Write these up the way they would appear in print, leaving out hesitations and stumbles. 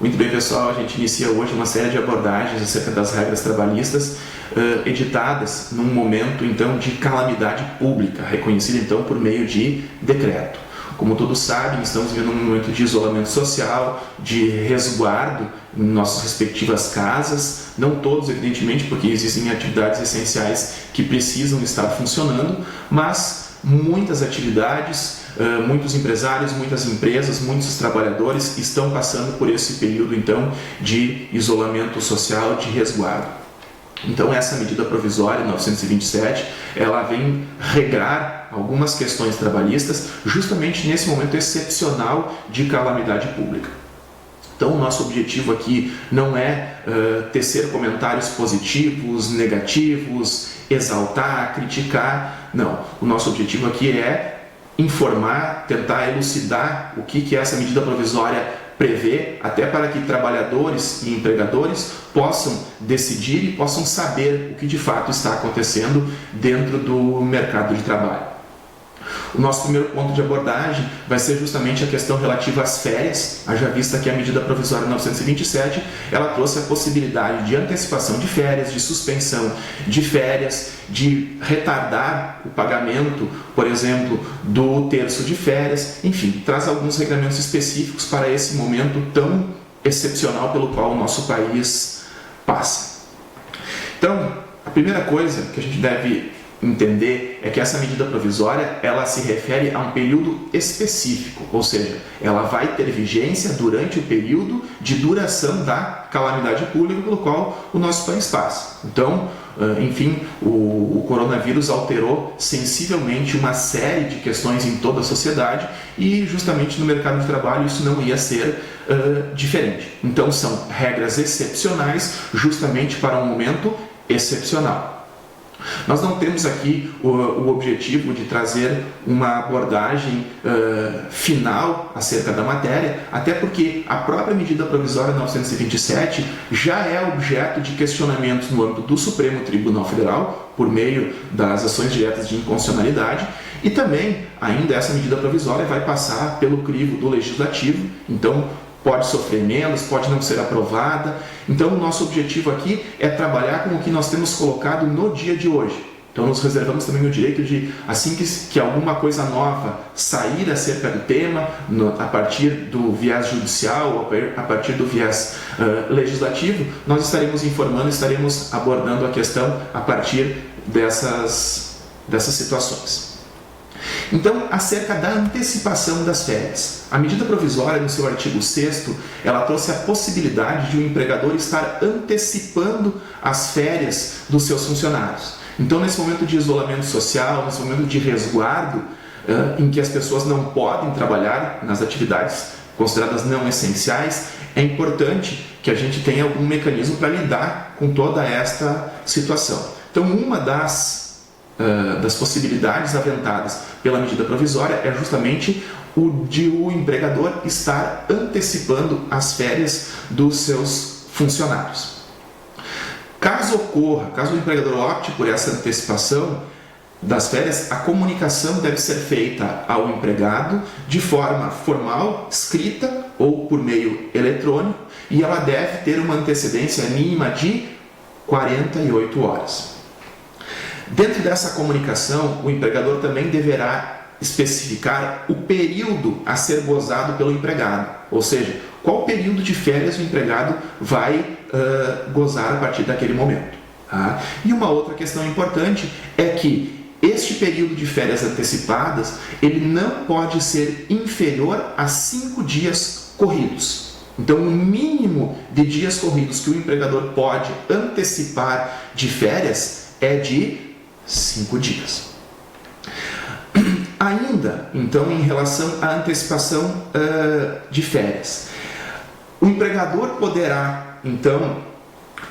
Muito bem, pessoal, a gente inicia hoje uma série de abordagens acerca das regras trabalhistas editadas num momento, então, de calamidade pública, reconhecida, então, por meio de decreto. Como todos sabem, estamos vivendo um momento de isolamento social, de resguardo em nossas respectivas casas, não todos, evidentemente, porque existem atividades essenciais que precisam estar funcionando, mas muitas atividades, muitos empresários, muitas empresas, muitos trabalhadores estão passando por esse período, então, de isolamento social, de resguardo. Então, essa medida provisória 927, ela vem regrar algumas questões trabalhistas justamente nesse momento excepcional de calamidade pública. Então, o nosso objetivo aqui não é tecer comentários positivos, negativos, exaltar, criticar, não. O nosso objetivo aqui é informar, tentar elucidar o que essa medida provisória prevê, até para que trabalhadores e empregadores possam decidir e possam saber o que de fato está acontecendo dentro do mercado de trabalho. O nosso primeiro ponto de abordagem vai ser justamente a questão relativa às férias, haja vista que a medida provisória 927, ela trouxe a possibilidade de antecipação de férias, de suspensão de férias, de retardar o pagamento, por exemplo, do terço de férias, enfim, traz alguns regramentos específicos para esse momento tão excepcional pelo qual o nosso país passa. Então, a primeira coisa que a gente deve entender é que essa medida provisória ela se refere a um período específico, ou seja, ela vai ter vigência durante o período de duração da calamidade pública pelo qual o nosso país passa. Então, enfim, o coronavírus alterou sensivelmente uma série de questões em toda a sociedade e justamente no mercado de trabalho isso não ia ser diferente. Então, são regras excepcionais justamente para um momento excepcional. Nós não temos aqui o objetivo de trazer uma abordagem final acerca da matéria, até porque a própria medida provisória 927 já é objeto de questionamentos no âmbito do Supremo Tribunal Federal, por meio das ações diretas de inconstitucionalidade, e também, ainda essa medida provisória vai passar pelo crivo do Legislativo, então pode sofrer menos, pode não ser aprovada. Então, o nosso objetivo aqui é trabalhar com o que nós temos colocado no dia de hoje. Então, nos reservamos também o direito de, assim que alguma coisa nova sair acerca do tema, a partir do viés judicial, a partir do viés legislativo, nós estaremos informando, estaremos abordando a questão a partir dessas situações. Então, acerca da antecipação das férias. A medida provisória, no seu artigo 6º, ela trouxe a possibilidade de o empregador estar antecipando as férias dos seus funcionários. Então, nesse momento de isolamento social, nesse momento de resguardo, em que as pessoas não podem trabalhar nas atividades consideradas não essenciais, é importante que a gente tenha algum mecanismo para lidar com toda esta situação. Então, uma das possibilidades aventadas pela medida provisória é justamente o de o empregador estar antecipando as férias dos seus funcionários. Caso o empregador opte por essa antecipação das férias, a comunicação deve ser feita ao empregado de forma formal, escrita ou por meio eletrônico, e ela deve ter uma antecedência mínima de 48 horas. Dentro dessa comunicação, o empregador também deverá especificar o período a ser gozado pelo empregado, ou seja, qual período de férias o empregado vai gozar a partir daquele momento. Tá? E uma outra questão importante é que este período de férias antecipadas, ele não pode ser inferior a 5 dias corridos. Então, o mínimo de dias corridos que o empregador pode antecipar de férias é de 5 dias. Ainda, então, em relação à antecipação de férias, o empregador poderá, então,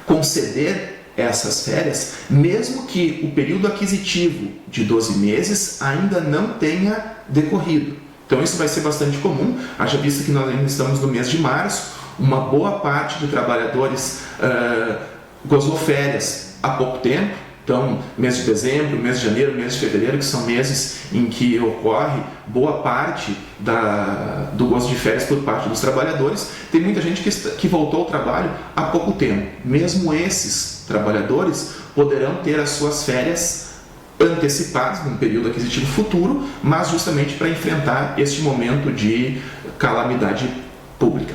conceder essas férias, mesmo que o período aquisitivo de 12 meses ainda não tenha decorrido. Então, isso vai ser bastante comum, haja vista que nós ainda estamos no mês de março, uma boa parte de trabalhadores gozou férias há pouco tempo. Então, mês de dezembro, mês de janeiro, mês de fevereiro, que são meses em que ocorre boa parte do gozo de férias por parte dos trabalhadores, tem muita gente que voltou ao trabalho há pouco tempo. Mesmo esses trabalhadores poderão ter as suas férias antecipadas num período aquisitivo futuro, mas justamente para enfrentar este momento de calamidade pública.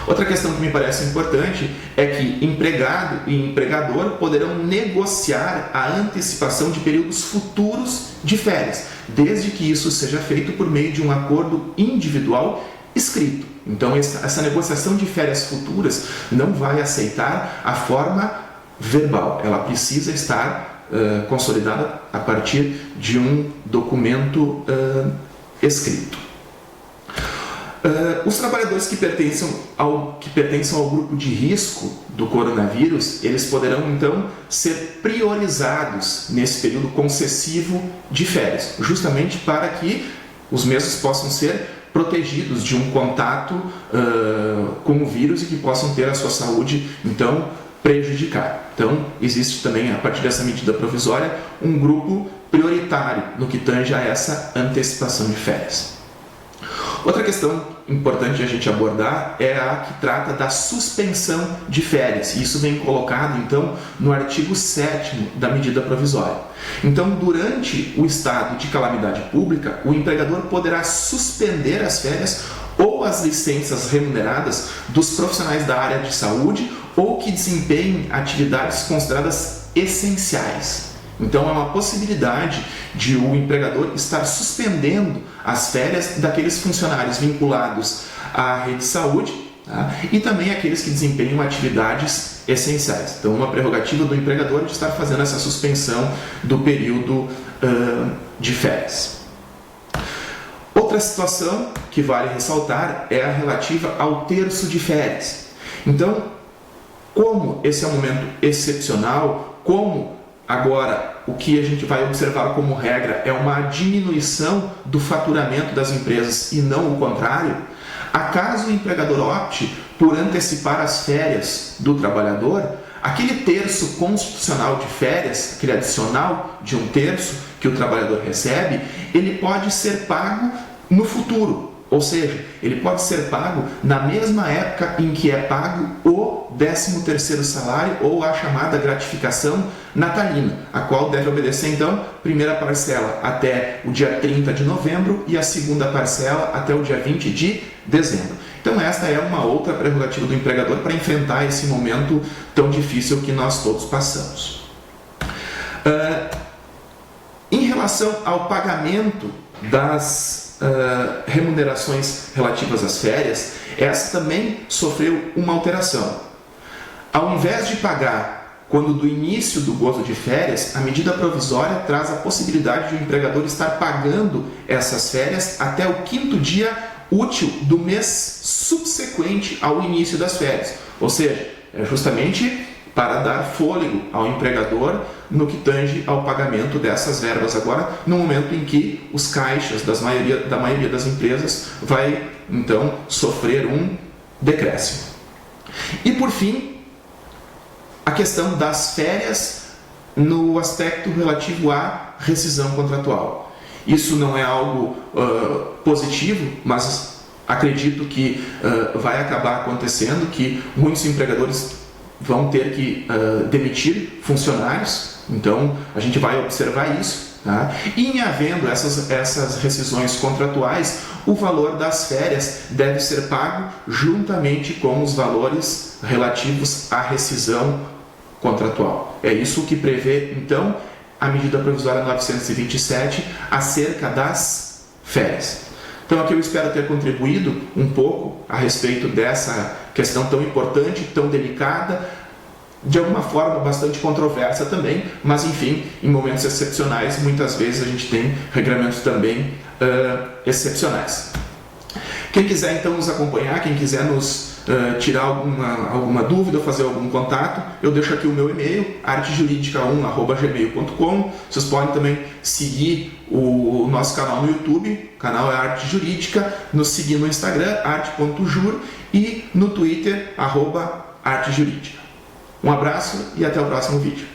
Outra questão que me parece importante é que empregado e empregador poderão negociar a antecipação de períodos futuros de férias, desde que isso seja feito por meio de um acordo individual escrito. Então, essa negociação de férias futuras não vai aceitar a forma verbal, ela precisa estar consolidada a partir de um documento escrito. Os trabalhadores que pertencem ao grupo de risco do coronavírus, eles poderão então ser priorizados nesse período concessivo de férias, justamente para que os mesmos possam ser protegidos de um contato com o vírus e que possam ter a sua saúde então prejudicada. Então, existe também, a partir dessa medida provisória, um grupo prioritário no que tange a essa antecipação de férias. Outra questão importante a gente abordar é a que trata da suspensão de férias. Isso vem colocado, então, no artigo 7º da medida provisória. Então, durante o estado de calamidade pública, o empregador poderá suspender as férias ou as licenças remuneradas dos profissionais da área de saúde ou que desempenhem atividades consideradas essenciais. Então, é uma possibilidade de o empregador estar suspendendo as férias daqueles funcionários vinculados à rede de saúde, tá? E também aqueles que desempenham atividades essenciais. Então, uma prerrogativa do empregador de estar fazendo essa suspensão do período de férias. Outra situação que vale ressaltar é a relativa ao terço de férias. Então, como esse é um momento excepcional, como agora o que a gente vai observar como regra é uma diminuição do faturamento das empresas e não o contrário, acaso o empregador opte por antecipar as férias do trabalhador, aquele terço constitucional de férias, aquele adicional de um terço que o trabalhador recebe, ele pode ser pago no futuro. Ou seja, ele pode ser pago na mesma época em que é pago o 13º salário ou a chamada gratificação natalina, a qual deve obedecer, então, primeira parcela até o dia 30 de novembro e a segunda parcela até o dia 20 de dezembro. Então, esta é uma outra prerrogativa do empregador para enfrentar esse momento tão difícil que nós todos passamos. Em relação ao pagamento das remunerações relativas às férias, essa também sofreu uma alteração. Ao invés de pagar quando do início do gozo de férias, a medida provisória traz a possibilidade de o empregador estar pagando essas férias até o 5º dia útil do mês subsequente ao início das férias. Ou seja, é justamente para dar fôlego ao empregador no que tange ao pagamento dessas verbas agora, no momento em que os caixas da maioria das empresas vai, então, sofrer um decréscimo. E, por fim, a questão das férias no aspecto relativo à rescisão contratual. Isso não é algo positivo, mas acredito que vai acabar acontecendo, que muitos empregadores vão ter que demitir funcionários, então a gente vai observar isso. Tá? E em havendo essas rescisões contratuais, o valor das férias deve ser pago juntamente com os valores relativos à rescisão contratual. É isso que prevê, então, a medida provisória 927 acerca das férias. Então aqui eu espero ter contribuído um pouco a respeito dessa questão tão importante, tão delicada, de alguma forma bastante controversa também, mas enfim, em momentos excepcionais, muitas vezes a gente tem regramentos também excepcionais. Quem quiser então nos acompanhar, quem quiser nos tirar alguma dúvida ou fazer algum contato, eu deixo aqui o meu e-mail, artejuridica1@gmail.com. Vocês podem também seguir o nosso canal no YouTube, o canal é Arte Jurídica, nos seguir no Instagram, arte.jur, e no Twitter, @artejurídica. Um abraço e até o próximo vídeo.